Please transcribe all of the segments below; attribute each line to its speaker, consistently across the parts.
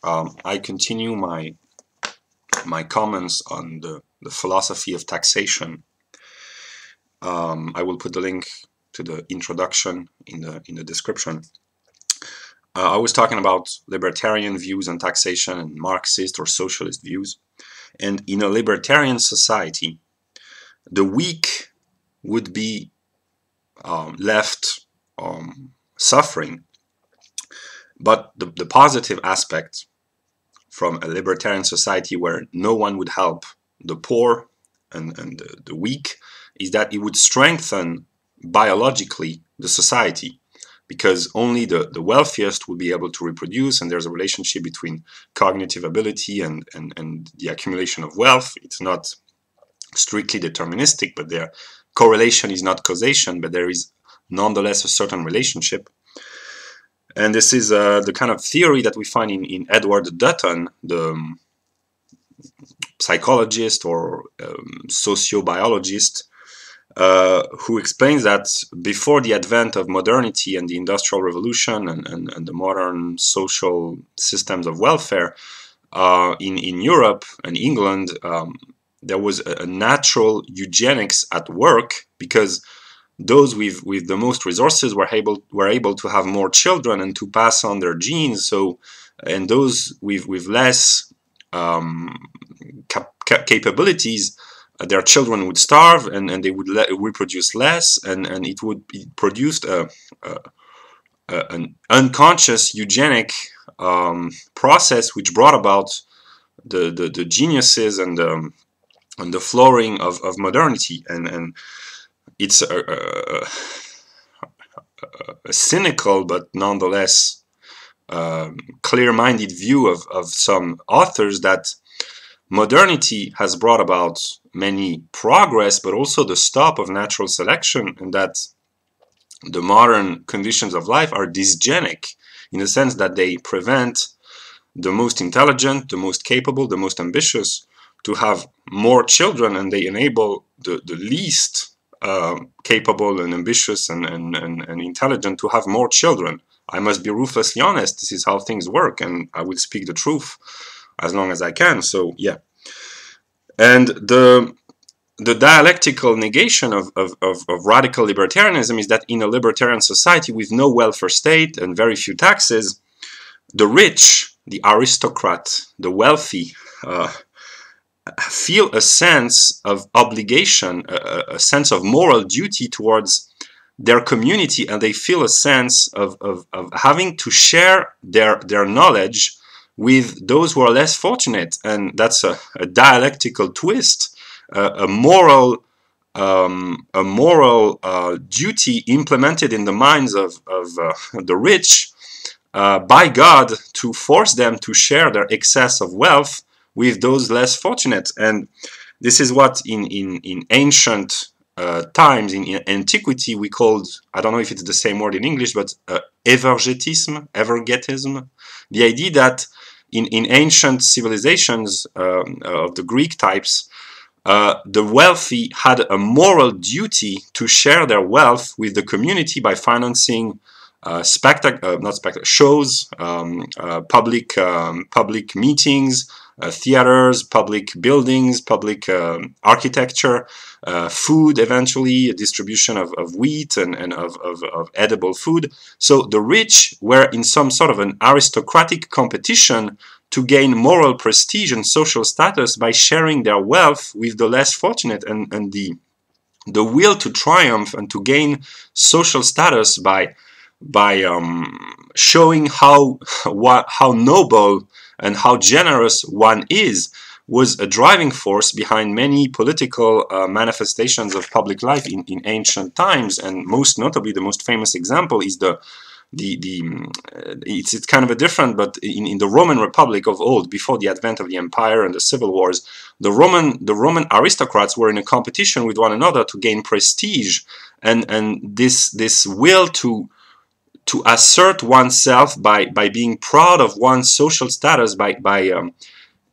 Speaker 1: I continue my comments on the philosophy of taxation. I will put the link to the introduction in the description. I was talking about libertarian views on taxation and Marxist or socialist views. And in a libertarian society, the weak would be left suffering. But the positive aspect from a libertarian society where no one would help the poor and the weak is that it would strengthen biologically the society, because only the wealthiest will be able to reproduce, and there's a relationship between cognitive ability and the accumulation of wealth. It's not strictly deterministic, but their correlation is not causation, but there is nonetheless a certain relationship. And this is the kind of theory that we find in Edward Dutton, the psychologist or sociobiologist, who explains that before the advent of modernity and the Industrial Revolution and the modern social systems of welfare in Europe and England, there was a natural eugenics at work, because those with the most resources were able to have more children and to pass on their genes. So, and those with less capabilities, their children would starve, and they would reproduce less, and it produced an unconscious eugenic process, which brought about the geniuses and the flowering of modernity. And it's a cynical but nonetheless clear-minded view of some authors that modernity has brought about many progress, but also the stop of natural selection, and that the modern conditions of life are dysgenic in the sense that they prevent the most intelligent, the most capable, the most ambitious to have more children, and they enable the least capable and ambitious and intelligent to have more children. I must be ruthlessly honest. This is how things work, and I will speak the truth as long as I can. So yeah, and the dialectical negation of radical libertarianism is that in a libertarian society with no welfare state and very few taxes, the rich, the aristocrat, the wealthy feel a sense of obligation, a sense of moral duty towards their community, and they feel a sense of having to share their knowledge with those who are less fortunate. And that's a dialectical twist, a moral duty implemented in the minds of the rich by God to force them to share their excess of wealth with those less fortunate. And this is what in ancient times, in antiquity, we called, I don't know if it's the same word in English, but evergetism. The idea that in ancient civilizations of the Greek types, the wealthy had a moral duty to share their wealth with the community by financing shows, public meetings, theaters, public buildings, public architecture, food, eventually, a distribution of wheat and of edible food. So the rich were in some sort of an aristocratic competition to gain moral prestige and social status by sharing their wealth with the less fortunate, and the will to triumph and to gain social status by showing how noble and how generous one is was a driving force behind many political manifestations of public life in ancient times. And most notably, the most famous example is it's kind of a different, but in the Roman Republic of old, before the advent of the empire and the civil wars, the Roman aristocrats were in a competition with one another to gain prestige, and this will to assert oneself by being proud of one's social status, by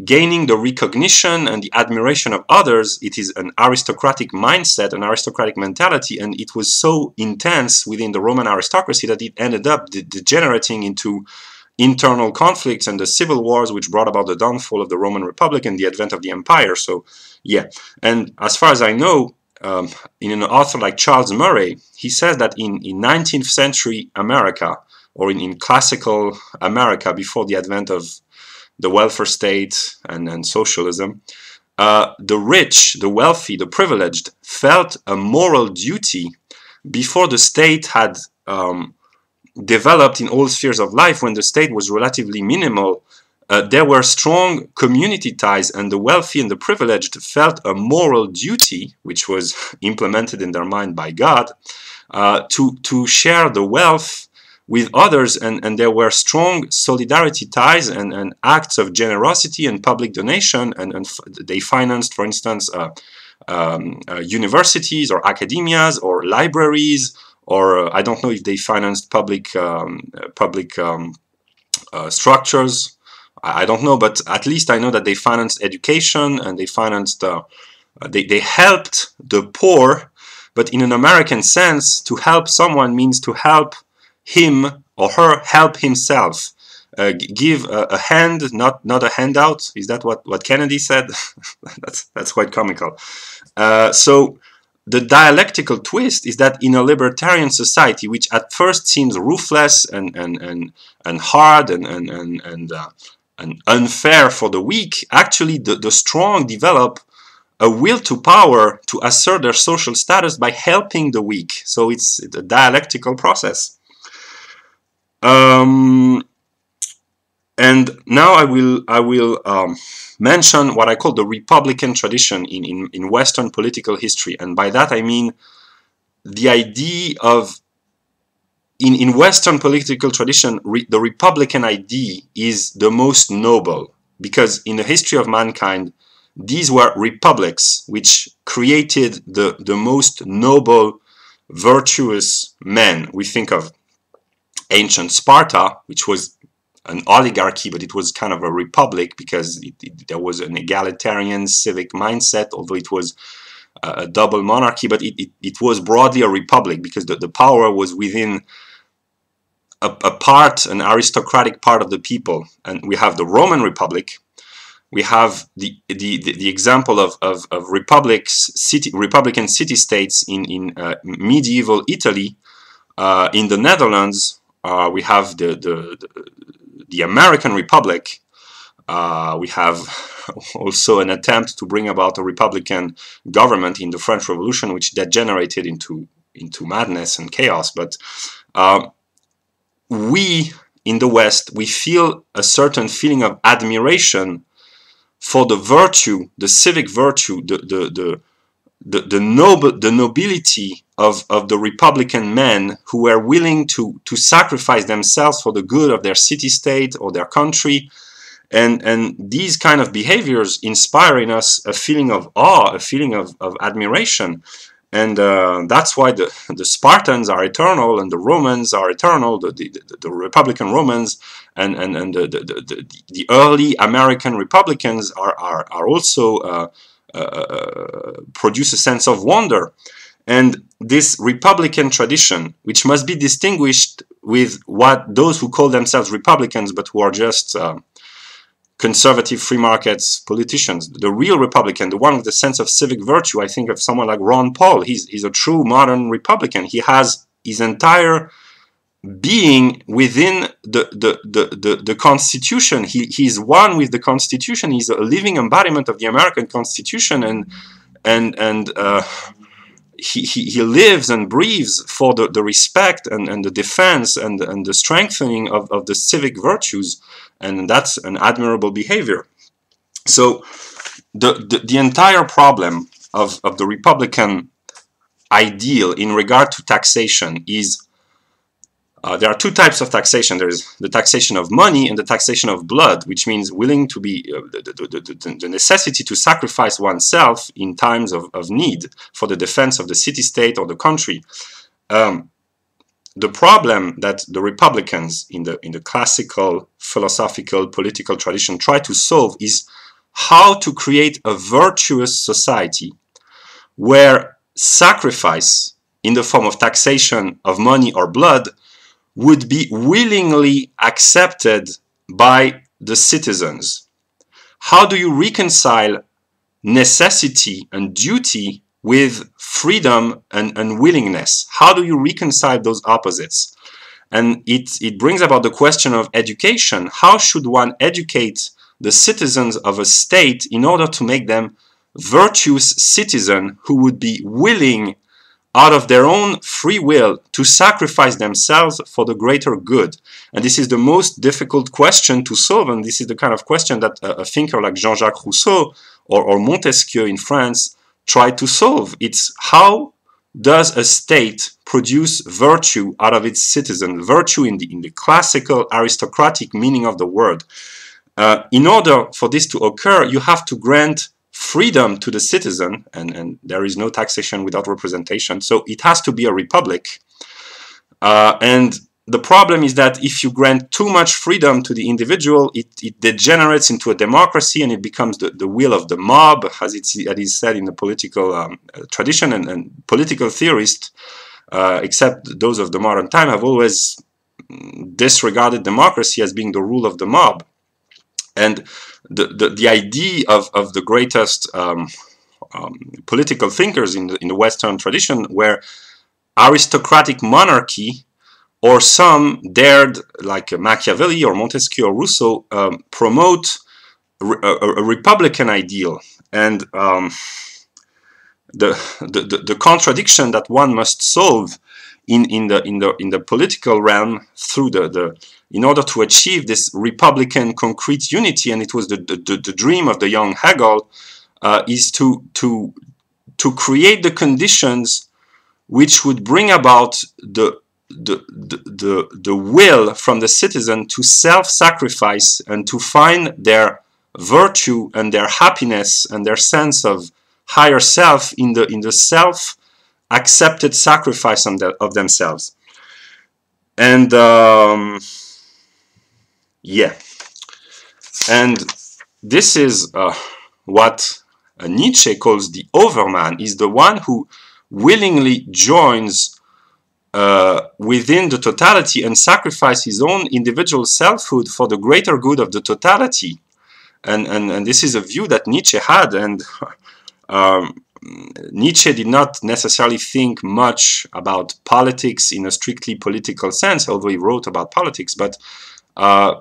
Speaker 1: gaining the recognition and the admiration of others. It is an aristocratic mindset, an aristocratic mentality, and it was so intense within the Roman aristocracy that it ended up degenerating into internal conflicts and the civil wars which brought about the downfall of the Roman Republic and the advent of the empire. So yeah, and as far as I know, in an author like Charles Murray, he says that in 19th century America, or in classical America before the advent of the welfare state and socialism, the rich, the wealthy, the privileged felt a moral duty before the state had developed in all spheres of life. When the state was relatively minimal, there were strong community ties, and the wealthy and the privileged felt a moral duty, which was implemented in their mind by God, to share the wealth with others, and there were strong solidarity ties and acts of generosity and public donation, and they financed, for instance, universities or academias or libraries, or I don't know if they financed public structures. I don't know, but at least I know that they financed education, and they financed, they helped the poor. But in an American sense, to help someone means to help him or her help himself. Give a hand, not a handout. Is that what Kennedy said? that's quite comical. So the dialectical twist is that in a libertarian society, which at first seems ruthless and hard and unfair for the weak, actually the strong develop a will to power to assert their social status by helping the weak. So it's a dialectical process. And now I will mention what I call the Republican tradition in Western political history, and by that I mean the idea of in Western political tradition, the Republican idea is the most noble, because in the history of mankind, these were republics which created the most noble, virtuous men. We think of ancient Sparta, which was an oligarchy, but it was kind of a republic because there was an egalitarian civic mindset, although it was a double monarchy, but it was broadly a republic because the power was within an aristocratic part of the people. And we have the Roman Republic. We have the example of Republican city-states in medieval Italy. In the Netherlands, we have the American Republic. We have also an attempt to bring about a republican government in the French Revolution, which degenerated into madness and chaos. But we in the West, we feel a certain feeling of admiration for the virtue, the civic virtue, the nobility of the Republican men who were willing to sacrifice themselves for the good of their city-state or their country. And these kind of behaviors inspire in us a feeling of awe, a feeling of admiration. And that's why the Spartans are eternal, and the Romans are eternal, the Republican Romans, and the early American Republicans are also produce a sense of wonder. And this Republican tradition, which must be distinguished with what those who call themselves Republicans but who are just conservative free markets politicians, the real Republican, the one with the sense of civic virtue, I think of someone like Ron Paul. He's a true modern Republican. He has his entire being within the Constitution. He's one with the Constitution. He's a living embodiment of the American Constitution, and he lives and breathes for the respect and the defense and the strengthening of the civic virtues, and that's an admirable behavior. So the entire problem of the Republican ideal in regard to taxation is there are two types of taxation. There's the taxation of money and the taxation of blood, which means willing to be the necessity to sacrifice oneself in times of need for the defense of the city-state or the country. The problem that the Republicans in the classical philosophical political tradition try to solve is how to create a virtuous society where sacrifice in the form of taxation of money or blood would be willingly accepted by the citizens. How do you reconcile necessity and duty with freedom and willingness? How do you reconcile those opposites? And it brings about the question of education. How should one educate the citizens of a state in order to make them virtuous citizens who would be willing, out of their own free will, to sacrifice themselves for the greater good? And this is the most difficult question to solve, and this is the kind of question that a thinker like Jean-Jacques Rousseau or Montesquieu in France tried to solve. It's how does a state produce virtue out of its citizens, virtue in the classical aristocratic meaning of the word. In order for this to occur, you have to grant freedom to the citizen, and there is no taxation without representation, so it has to be a republic. And the problem is that if you grant too much freedom to the individual, it degenerates into a democracy, and it becomes the will of the mob, as it is said in the political tradition. And political theorists, except those of the modern time, have always disregarded democracy as being the rule of the mob. And the idea of the greatest political thinkers in the Western tradition were aristocratic monarchy, or some dared, like Machiavelli or Montesquieu or Rousseau, promote a republican ideal. And the contradiction that one must solve in the political realm through in order to achieve this republican concrete unity, and it was the dream of the young Hegel, is to create the conditions which would bring about the will from the citizen to self-sacrifice and to find their virtue and their happiness and their sense of higher self in the self-accepted sacrifice of themselves. And yeah, and this is what Nietzsche calls the overman, is the one who willingly joins within the totality and sacrifice his own individual selfhood for the greater good of the totality. And this is a view that Nietzsche had, and Nietzsche did not necessarily think much about politics in a strictly political sense, although he wrote about politics. But the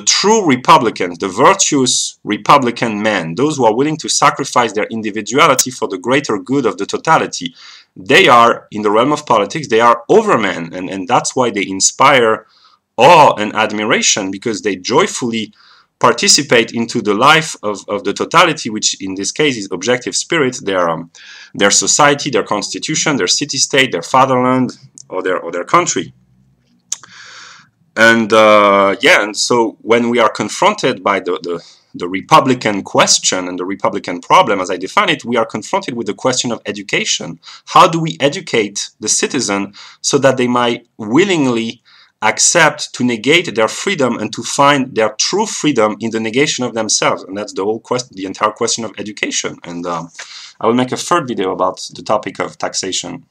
Speaker 1: true Republicans, the virtuous Republican men, those who are willing to sacrifice their individuality for the greater good of the totality, they are, in the realm of politics, they are overmen, and that's why they inspire awe and admiration, because they joyfully participate into the life of the totality, which in this case is objective spirit, their society, their constitution, their city-state, their fatherland, or their country. And yeah, and so when we are confronted by the Republican question and the Republican problem, as I define it, we are confronted with the question of education. How do we educate the citizen so that they might willingly accept to negate their freedom and to find their true freedom in the negation of themselves? And that's the whole question, the entire question of education. And I will make a third video about the topic of taxation.